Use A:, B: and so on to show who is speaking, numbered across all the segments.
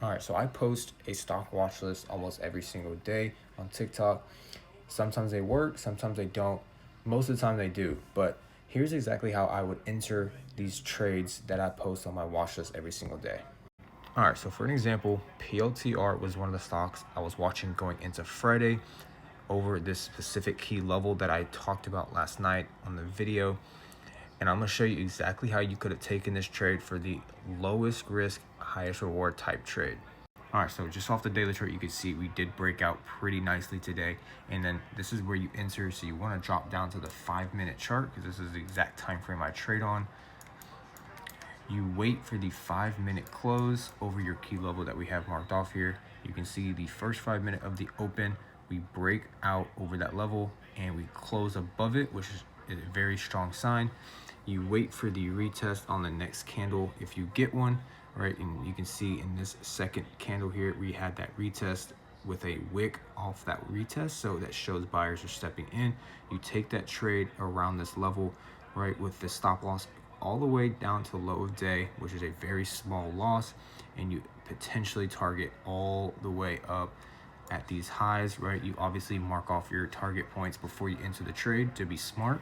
A: All right, so I post a stock watch list almost every single day on TikTok. Sometimes they work, sometimes they don't. Most of the time they do. But here's exactly how I would enter these trades that I post on my watch list every single day. All right, so for an example, PLTR was one of the stocks I was watching going into Friday over this specific key level that I talked about last night on the video. And I'm gonna show you exactly how you could have taken this trade for the lowest risk, highest reward type trade. All right, so just off the daily chart, you can see we did break out pretty nicely today. And then this is where you enter. So you want to drop down to the 5-minute chart because this is the exact time frame I trade on. You wait for the 5-minute close over your key level that we have marked off here. You can see the first 5 minute of the open, we break out over that level and we close above it, which is a very strong sign. You wait for the retest on the next candle if you get one, right? And you can see in this second candle here, we had that retest with a wick off that retest. So that shows buyers are stepping in. You take that trade around this level, right? With the stop loss all the way down to low of day, which is a very small loss. And you potentially target all the way up at these highs, right? You obviously mark off your target points before you enter the trade to be smart,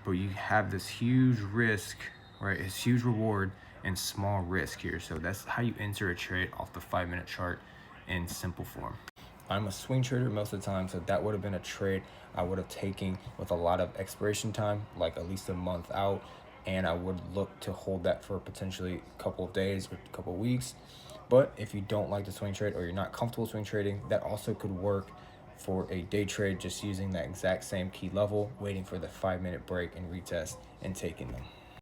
A: but you have this huge risk, right? It's huge reward and small risk here. So that's how you enter a trade off the 5-minute chart in simple form. I'm a swing trader most of the time, so that would have been a trade I would have taken with a lot of expiration time, like at least a month out, and I would look to hold that for potentially a couple of days or a couple of weeks. But if you don't like to swing trade or you're not comfortable swing trading, that also could work for a day trade, just using that exact same key level, waiting for the 5-minute break and retest and taking them.